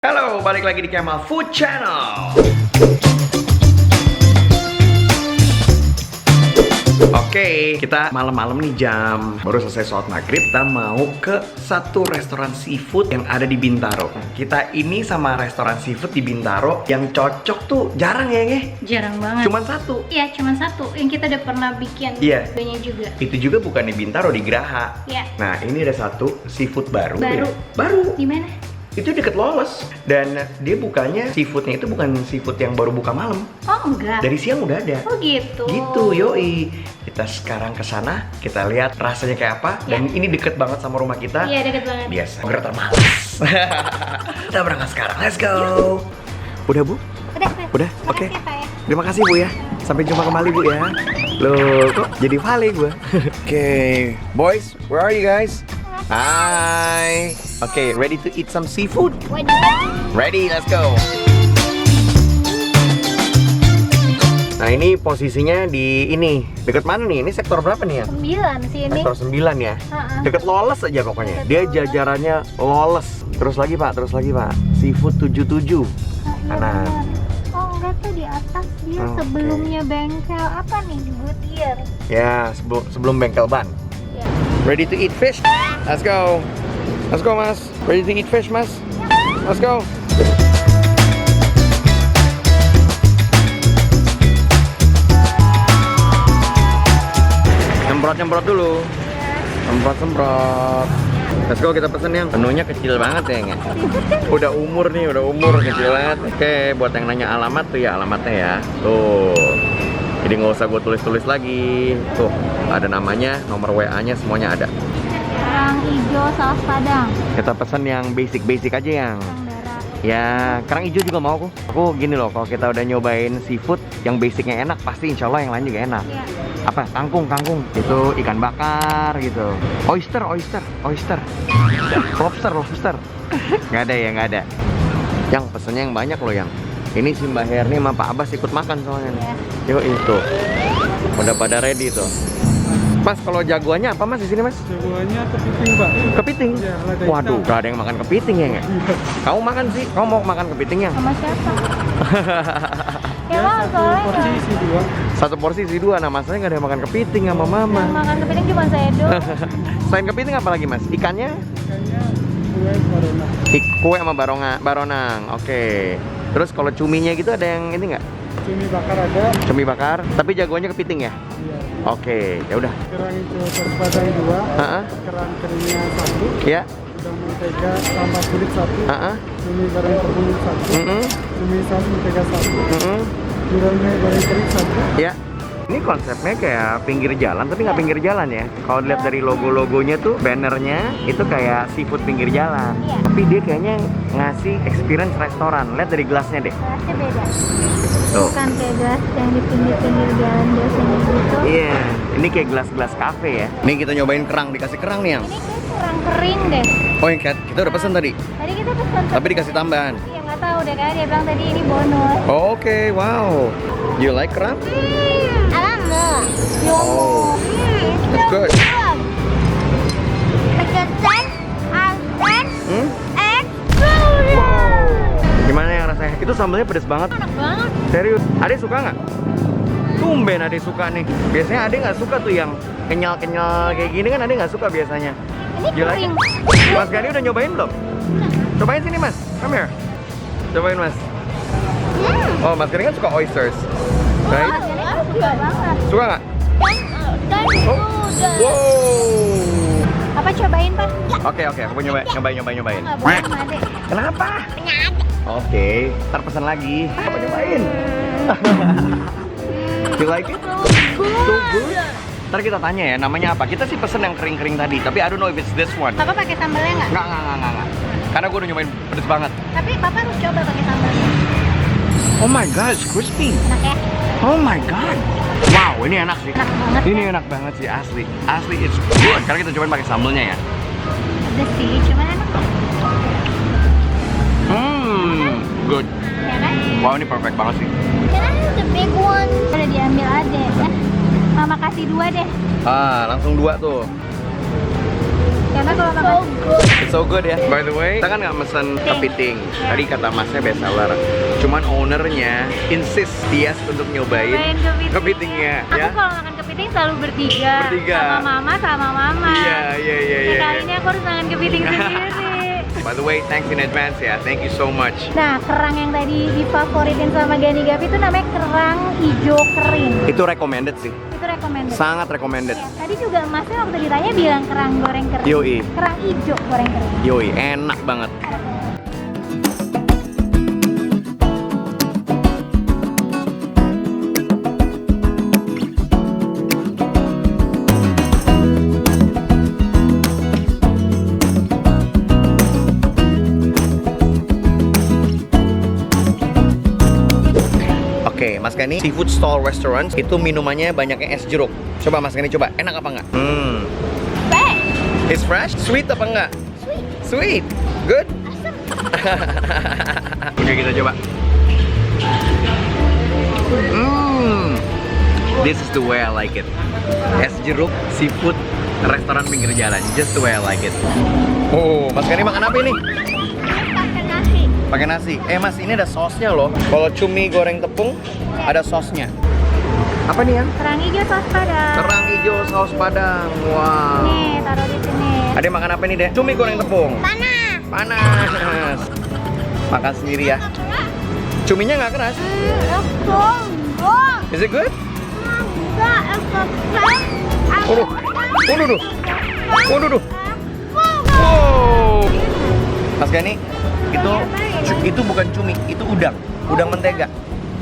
Halo, balik lagi di Kemal Food Channel. Oke, kita malam-malam nih baru selesai sholat maghrib. Kita mau ke satu restoran seafood yang ada di Bintaro. Kita ini sama restoran seafood di Bintaro yang cocok tuh jarang ya, Nge? Jarang banget. Cuman satu. Iya, cuman satu. Yang kita udah pernah bikin videonya juga. Itu juga bukan di Bintaro, di Graha. Iya. Nah, ini ada satu seafood baru. Baru. Ya? Baru. Di mana? Itu deket Lolos. Dan dia bukanya, seafoodnya itu bukan seafood yang baru buka malam. Oh, enggak. Dari siang udah ada. Oh, gitu. Gitu, yoi. Kita sekarang ke sana, kita lihat rasanya kayak apa. Dan ini deket banget sama rumah kita. Iya, deket banget. Biasa, gue termalas. Kita berangkat sekarang, let's go. Udah, Bu? Udah? Oke. Makasih, Pak, ya. Terima kasih, Bu ya. Sampai jumpa kembali, Bu ya. Loh, kok jadi Vale gue? Oke, boys, where are you guys? Hi. Okay, ready to eat some seafood? Ready, let's go. Nah, ini posisinya di ini. Deket mana nih? Ini sektor berapa nih ya? 9 sih ini. Sektor 9 ya? Deket Lolos aja pokoknya. Dia jajarannya Lolos. Terus lagi, Pak. Seafood 77. Kanan. Oh, enggak tuh di atas dia Oke. sebelumnya bengkel apa nih? Di Goodyear. Ya, sebelum bengkel ban. Ya. Ready to eat fish? Let's go. Let's go, Mas. Ready to eat fish, Mas? Let's go. Semprot dulu. Semprot. Let's go, kita pesen yang menunya kecil banget ya, Nge? Udah umur kecil banget. Oke, buat yang nanya alamat tuh ya, alamatnya ya. Tuh. Jadi nggak usah gue tulis lagi. Tuh, ada namanya, nomor WA-nya semuanya ada. Kerang hijau saus padang. Kita pesen yang basic aja yang. Kerang darah. Ya, kerang hijau juga mau aku. Aku gini loh, kalau kita udah nyobain seafood yang basicnya enak, pasti insya Allah yang lain juga enak. Iya. Apa? Kangkung. Itu ikan bakar gitu. Oyster. Lobster. Nggak ada. Yang pesennya yang banyak loh yang. Ini si Mbak Herni sama Pak Abbas ikut makan soalnya. Iya. Yuk itu. Udah pada ready tuh. Mas, kalau jagoannya apa Mas di sini Mas? Jagoannya kepiting, Pak. Kepiting? Iya, lada Waduh, hitam. gak ada yang makan kepiting ya nggak? Kamu makan sih? Kamu mau makan kepitingnya? Sama siapa? Ya, Ya, Bang, satu soalnya porsi isi dua. Satu porsi isi dua, nah masanya nggak ada yang makan kepiting sama mama. yang makan kepiting cuma saya doang. Selain kepiting apa lagi Mas? Ikannya? Ikannya kue barona. Kue sama baronang, oke. Terus kalau cuminya gitu ada yang ini nggak? Cumi bakar ada. Cumi bakar, tapi jagoannya kepiting ya? Iya. Oke, ya udah. Kerang hijau saus padang 2. Heeh. Kerang keringnya 1. Ya. Udang mentega tambah kulit 1. Heeh. Cumi goreng kebun 1. Mm-mm. Cumi saus mentega 1. Mm-mm. Gurame goreng kering 1. Ya. Ini konsepnya kayak pinggir jalan, tapi nggak pinggir jalan ya. Kalau dilihat dari logonya tuh, bannernya itu kayak seafood pinggir jalan. Iya. Tapi dia kayaknya ngasih experience restoran. Lihat dari gelasnya deh. Gelasnya beda. Tuh. Bukan kayak gelas yang di pinggir-pinggir jalan biasanya gitu. Iya, ini kayak gelas-gelas kafe ya. Nih kita nyobain kerang, dikasih kerang nih yang. Ini kayak kurang kering deh. Oh, yang kita udah pesen tadi. Tadi kita pesan. Tapi dikasih tambahan. Iya, nggak tahu deh, kan dia bilang tadi ini bonus. Oke, wow. You like kerang? Alam Oh, that's good. Hmm? Gimana yang rasanya? Itu sambalnya pedes banget. Enak banget. Serius, Ade suka nggak? Tumben Ade suka nih. Biasanya Ade nggak suka tuh yang kenyal-kenyal kayak gini kan Ade nggak suka biasanya. Ini You like kering. it? Mas Gani udah nyobain belum? Cobain sini Mas, come here. Cobain Mas. Oh, Mas Gani kan suka oysters, right? Rasanya suka banget. Suka nggak? Dan Oh. Wow. Apa cobain, Pak? Oke, aku mau nyobain. Nggak boleh sama adek. Kenapa? Oke, ntar pesan lagi. Apa nyobain? You like it? So good. Ntar kita tanya ya, namanya apa? Kita sih pesen yang kering-kering tadi, tapi I don't know if it's this one. Papa pakai sambalnya nggak? Nggak. Karena gue udah nyobain pedes banget. Tapi Papa harus coba pakai sambalnya. Oh my god, it's crispy. Enak ya? Oh my god. Wow, ini enak sih. Enak banget. Ini enak banget sih, asli. Asli, it's good. Sekarang kita cobain pakai sambelnya ya. Ada sih, cuman enak. Good. Ya kan? Wow, ini perfect banget sih. Can I have the big one? Udah diambil adek. Mama kasih 2 deh. Ah, langsung 2 tuh. Karena kalau makan It's so good ya. By the way, kita kan nggak mesen kepiting. Tadi kata masnya best seller. Cuman ownernya insist dia untuk nyobain kepitingnya. Aku Ya. kalau makan kepiting selalu bertiga. Bertiga. Sama mama. Iya. Kali ini aku harus makan kepiting sendiri. By the way, thanks in advance ya. Thank you so much. Nah, kerang yang tadi difavoritin sama Gani Gapi itu namanya kerang hijau kering. Itu recommended sih. Itu recommended. Sangat recommended. Ya, tadi juga masnya waktu ditanya bilang kerang goreng kering. Yoi. Kerang hijau goreng kering. Yoi, enak banget. Oke, Mas Gani, seafood stall restaurant itu minumannya banyaknya es jeruk. Coba Mas Gani coba, enak apa enggak? It's fresh? Sweet apa enggak? Sweet. Good? Oke, kita coba. This is the way I like it. Es jeruk, seafood, restoran pinggir jalan. Just the way I like it. Oh, Mas Gani makan apa ini? Pakai nasi. Pakai nasi. Mas, ini ada sausnya loh. Kalau cumi goreng tepung, ada sausnya. Apa nih ya? Kerang hijau saus padang. Kerang hijau saus padang. Wow. Nih, taruh di sini. Ada makan apa nih, Dek? Cumi goreng tepung. Panas. Panas. Makan sendiri ya. Cuminya nggak keras. Is it good? Waduh. Waduh. Wow. Mas Gani, itu bukan cumi, itu udang mentega.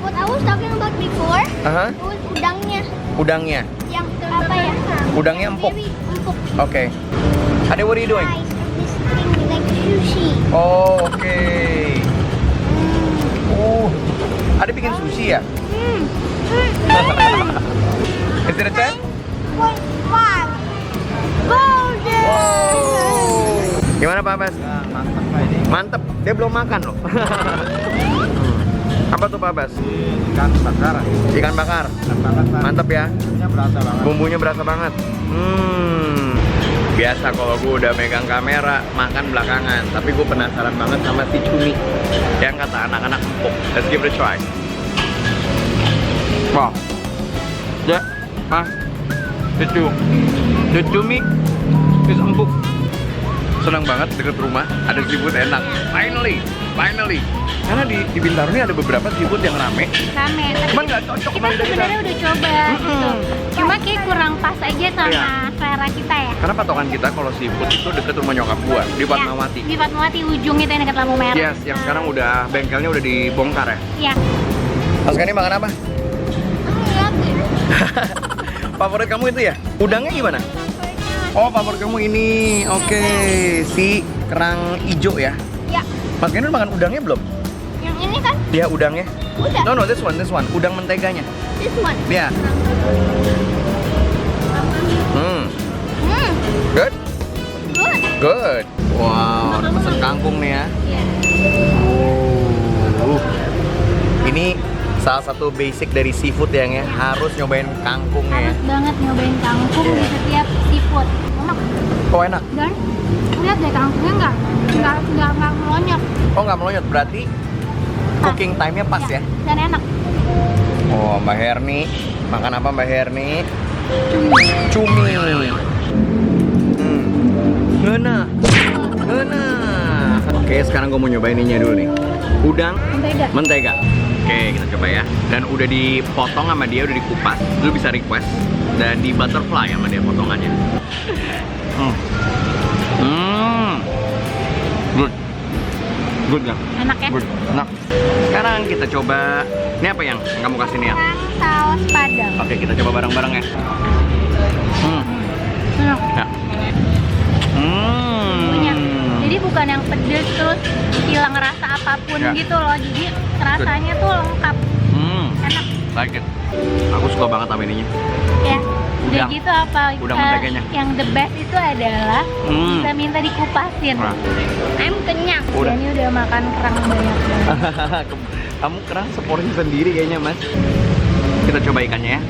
What I was talking about before, Aha. it was udangnya. Udangnya. Yang apa ya? Udangnya empuk. Very empuk. Oke. Ade, what are you doing? Guys, this thing like sushi. Oh, oke. Ade bikin sushi ya? Is it a 10? 0.5. Golden. Wow. Gimana Pak Bas? Ya, mantap lah ini. Mantep, dia belum makan loh. Apa tuh Pak Bas? Ikan bakar. Ikan bakar. Ikan bakar. Pak. Mantep ya. Bumbunya berasa banget. Bumbunya berasa banget. Biasa kalau gue udah megang kamera, makan belakangan. Tapi gue penasaran banget sama si cumi yang kata anak-anak empuk. Let's give it a try. Wow. Ya, Mas. The cumi is empuk. Senang banget deket rumah, ada seafood enak. Finally. Karena di Bintaro ini ada beberapa seafood yang rame. Rame. Cuman nggak cocok Kita sama lidah sebenarnya udah coba gitu. Cuma kayak kurang pas aja sama Iya. selera kita ya. Karena patokan kita kalau seafood itu deket rumah nyokap gua di Fatmawati. Di Fatmawati ujung itu yang dekat lampu merah. Yes, yang sekarang udah bengkelnya udah dibongkar ya. Iya. Mas Gani makan apa? Favorit kamu itu ya? Udangnya gimana? Oh, favorit kamu ini. Oke, si kerang hijau ya. Ya. Mas Gani udah makan udangnya belum? Yang ini kan Iya, udangnya. udah. No, this one. Udang menteganya. This one. Iya. Good? Good. Wow, udah pesen kangkung nih ya. Iya. Ini salah satu basic dari seafood yang ya, harus nyobain kangkungnya ya. Harus banget nyobain kangkung di setiap seafood. Enak. Oh, enak. Dan lihat deh kangkungnya nggak melonyot. Oh, nggak melonyot, berarti cooking time-nya pas ya. Dan enak. Oh, Mbak Herni. Makan apa Mbak Herni? Cumi. Ngena. Oke, sekarang gue mau nyobain ininya dulu nih. Udang mentega. Oke, kita coba ya. Dan udah dipotong sama dia, udah dikupas. Lu bisa request. Dan di butterfly sama dia potongannya. Good nggak? Enak ya? Good. Enak. Sekarang kita coba. Ini apa yang kamu kasih nih ya? Kerang saus padang. Oke, kita coba bareng-bareng ya. Enak. Ya. Punya. Jadi bukan yang pedes terus hilang rasa apapun Ya. gitu loh. Jadi rasanya tuh lengkap. Enak. Like it. Aku suka banget sama ininya. Ya. Udah Udang. gitu apa? Udang menteganya. Yang the best itu adalah kita minta dikupasin. Nah. I'm kenyang. Udah. Ini udah makan kerang banyak banget. Kamu kerang seporsi sendiri kayaknya, Mas. Kita coba ikannya ya.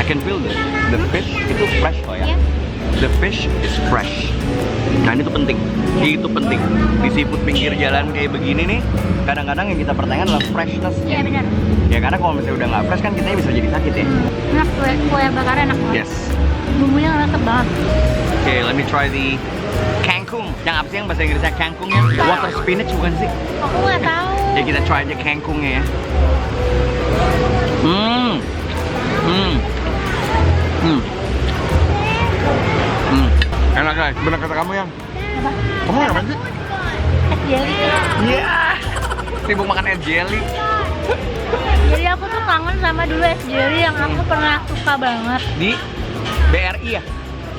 can feel the fish itu fresh kok ya. Iya. The fish is fresh. Nah ini tuh penting. Itu penting. Di seafood pinggir jalan kayak begini nih, kadang-kadang yang kita pertanyakan adalah freshness. Iya benar. Ya karena kalau misalnya udah nggak fresh kan kita bisa jadi sakit ya. Enak, kue bakar enak banget. Yes. Bumbunya mantep banget. Okay, let me try the kangkung. Yang apa sih yang bahasa Inggrisnya kangkung ya? Water spinach bukan sih? Aku nggak tahu. Ya kita try aja kangkungnya ya. Enak guys, benar kata kamu yang. Apa? Kamu ngapain sih? Es jelly. Iya. Sibuk makan es jelly. Jadi aku tuh kangen sama dulu es jelly yang aku pernah suka banget. Di BRI ya?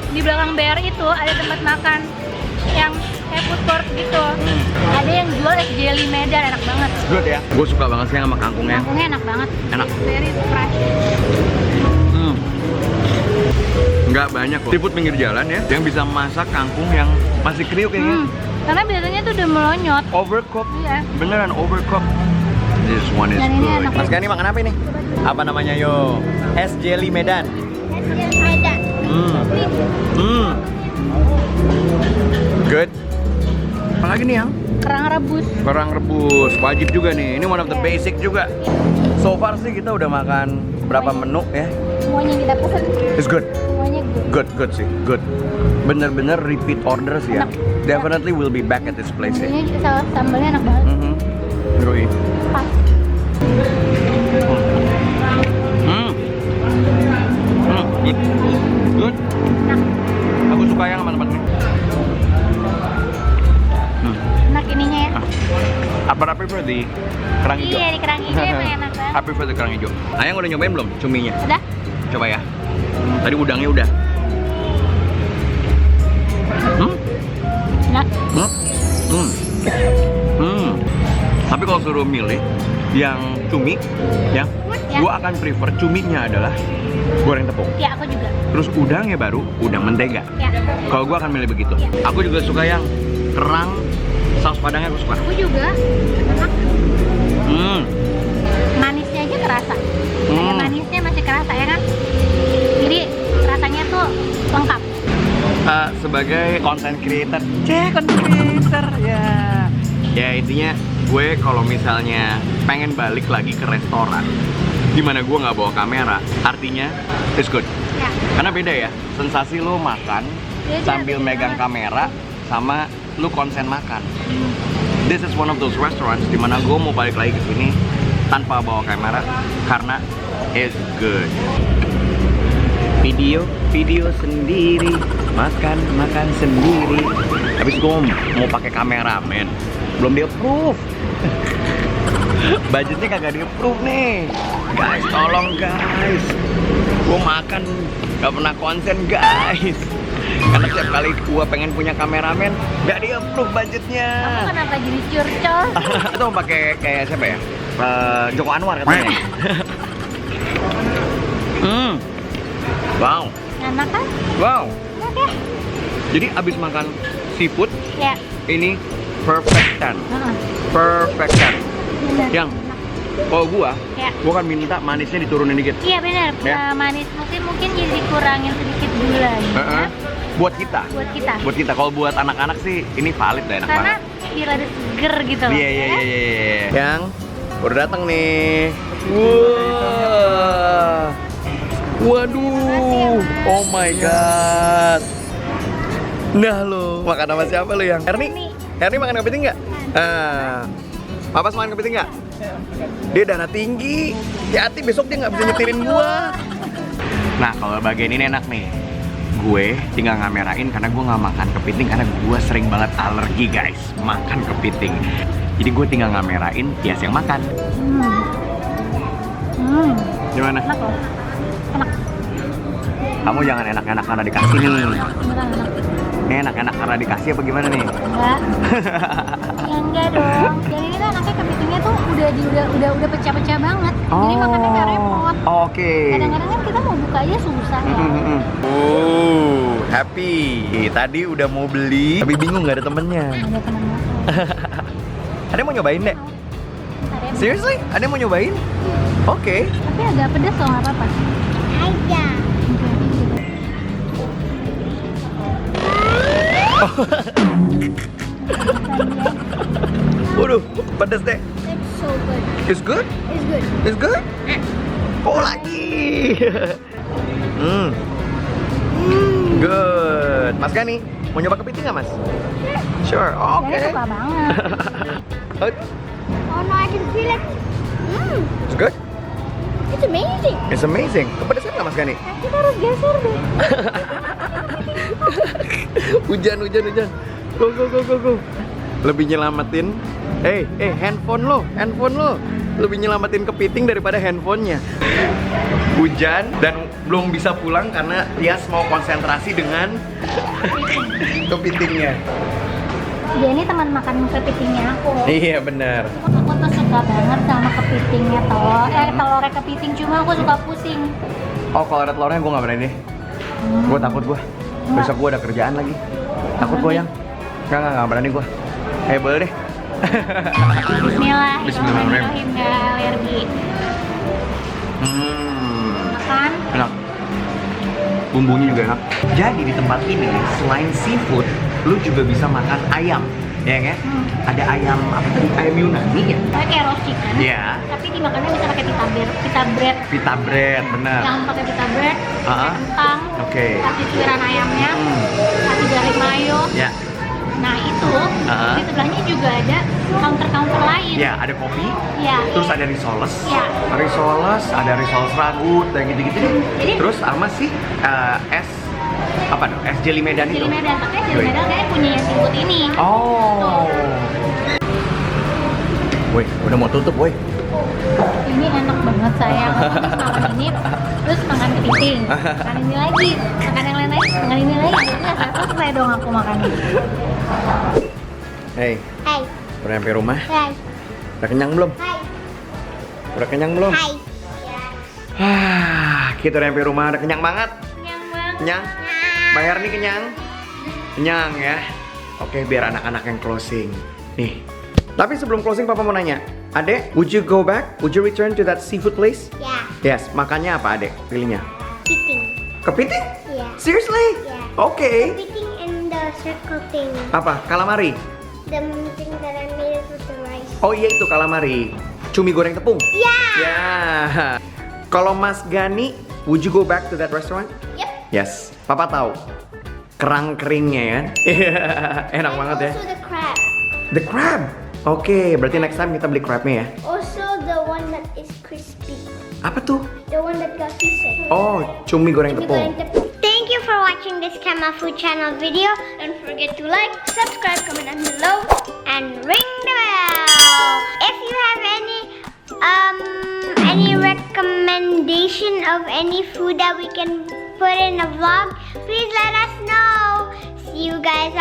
Di belakang BR itu ada tempat makan yang kayak food court gitu. Ada yang jual es jelly Medan, enak banget. Good ya? Gue suka banget sih sama kangkungnya. Kangkungnya enak banget. Enak. Very fresh. Nggak banyak kok seafood pinggir jalan ya yang bisa masak kangkung yang masih kriuk kayaknya. Karena biasanya tuh udah melonyot. Overcooked. Iya. Beneran overcooked. This one is Dan ini good. enak. Mas Gani makan apa ini? Apa namanya yo? Es jelly Medan. Es jelly Medan. Good. Apalagi nih yang? Kerang rebus. Kerang rebus, wajib juga nih. Ini one of the basic juga. So far sih kita udah makan berapa menu ya? Semuanya yang kita pesen. It's good. Semuanya good. Good sih, good. Bener-bener repeat order sih ya. Enak. Definitely will be back at this place ya. Ini juga sambalnya enak banget. Yoi. Pas. Good. Good. Aku suka yang teman-teman. Enak ininya ya. Apa prefer di kerang hijau? Iya, di kerang hijau emang enak banget. I prefer di kerang hijau. Ayang udah nyobain belum cuminya? Udah? Coba ya. Tadi udangnya udah. Enak. Tapi kalau suruh milih yang cumi, ya, gua akan prefer cuminya adalah goreng tepung. Ya, aku juga. Terus udangnya baru udang mentega. Ya. Kalau gua akan milih begitu. Aku juga suka yang kerang saus padangnya aku suka. Aku juga. Enak. Manisnya aja kerasa. Ada manisnya masih kerasa ya kan? Jadi rasanya tuh lengkap. Sebagai content creator, ya intinya gue kalau misalnya pengen balik lagi ke restoran dimana gue nggak bawa kamera, artinya it's good. Ya. Karena beda ya, sensasi lo makan Beda, sambil beda megang banget. kamera sama lo konsen makan. This is one of those restaurants dimana gue mau balik lagi ke sini tanpa bawa kamera karena it's good. Video sendiri, makan sendiri. Habis gue mau pakai kameramen, belum di approve. Budgetnya kagak di approve nih, guys. Tolong guys, gue makan gak pernah konsen guys. Karena setiap kali gue pengen punya kameramen, gak di approve budgetnya. Kamu kenapa jadi curcol? Itu mau pakai kayak siapa ya? Joko Anwar katanya. Wow. Enak kan? Wow. Enak ya? Jadi abis makan seafood, Ya. ini perfectan. Perfectan. Bener. Yang kalau gua Ya. kan minta manisnya diturunin dikit. Iya benar. Ya. Manis mungkin jadi dikurangin sedikit gulanya. Buat kita. Buat kita. Buat kita. Kalau buat anak-anak sih ini valid dah, enak Karena banget. biar ada seger gitu loh. Iya. ya. Yang udah datang nih. Wah. Waduh. Oh my god. Nah lo, makan sama siapa lo yang? Erni makan kepiting nggak? Papa makan kepiting nggak? Dia darah tinggi. Hati besok dia nggak bisa nyetirin gua. Nah kalau bagian ini enak nih. Gue tinggal ngamerain karena gue nggak makan kepiting karena gue sering banget alergi guys makan kepiting. Jadi gue tinggal ngamerain Tias yang makan. Gimana? Enak loh. Enak. Kamu jangan enak-enak karena dikasih nih. Beneran enak. Ini enak-enak karena dikasih apa gimana nih? Enggak. Ya enggak dong. Jadi ini tuh anaknya kepitingnya tuh udah pecah-pecah banget. Jadi makannya nggak repot. Oke. Kadang-kadang kan kita mau buka aja susah ya. Happy. Tadi udah mau beli, tapi bingung nggak ada temennya. Ada tenang banget. Ada yang mau nyobain deh? Ada yang- Seriously? Ada yang mau nyobain? Oke. Tapi agak pedas loh, nggak apa-apa. aja. Waduh, pedas deh. It's so good. It's good? It's good. It's good? Oh lagi. Good. Mas Gani, mau nyoba kepiting nggak Mas? Sure. Oke. Saya suka banget. Oh no, I can feel it. It's good. It's amazing. It's amazing. Kepedesan nggak Mas Gani? Kita harus geser deh. Hujan. Go. Lebih nyelamatin. Handphone lo. Lebih nyelamatin kepiting daripada handphonenya. Hujan dan belum bisa pulang karena Tias mau konsentrasi dengan kepitingnya. Dia ini teman makan kepitingnya aku. Iya benar. Aku tuh suka banget sama kepitingnya telurnya kepiting, cuma aku suka pusing. Oh kalau ada telurnya gue nggak berani deh. Gue takut gue. Besok gue ada kerjaan lagi. Takut gue yang. Nggak berani gue. Boleh deh. Bismillahirrahmanirrahim, nggak alergi. Makan. Enak. Bumbunya juga enak. Jadi di tempat ini selain seafood, lu juga bisa makan ayam, ya kan? Ada ayam apa tadi? Ayam Yunani ya? Kayak roast chicken. Iya. Tapi dimakannya bisa pakai pita bread. Pita bread, benar. Yang pakai pita bread, Ah. kentang, Oke. kasih suiran ayamnya, kasih garlic mayo. Ya. Nah itu di sebelahnya juga ada counter lain. Ya, ada kopi. Ya. Terus ada risoles. Iya. Ada risoles ragut dan gitu-gitu deh. Jadi Terus sama sih es apa dong? Es jeli Medan itu. Jeli Medan, tapi Jeli Medan kayaknya punya yang seafood ini. Oh. Woi, udah mau tutup, woi. Ini enak banget sayang. Terus makan ini, terus makan kepiting, makan ini lagi, makan yang lain lagi, makan ini lagi. Ini nggak selesai dong aku makan ini. Hey, Hai. udah sampai rumah? Hai. Udah kenyang belum? Hai. Udah kenyang belum? Hai. Kita udah sampai rumah, udah kenyang banget. Kenyang banget. Kenyang? Bayar nih kenyang? Kenyang ya? Oke, biar anak-anak yang closing. Nih. Tapi sebelum closing, Papa mau nanya. Adek, would you go back? Would you return to that seafood place? Yeah. Yes, makannya apa adek? Pilihnya? Kepiting. Kepiting? Yeah. Seriously? Yeah. Oke. Kepiting and the circle thing. Apa? Calamari? The thing that I made it with the rice. Oh iya itu calamari. Cumi goreng tepung? Yeah. Ya. Kalau Mas Gani, would you go back to that restaurant? Yep. Yes. Papa tahu. Kerang keringnya ya. Enak And banget ya. also the crab. The crab. Oke, berarti next time kita beli crabnya ya. Also the one that is crispy. Apa tuh? The one that got pieces. Oh, cumi goreng tepung. Thank you for watching this Kama Food Channel video. Don't forget to like, subscribe, comment down below, and ring the bell. If you have any recommendation of any food that we can put in a vlog, please let us know. See you guys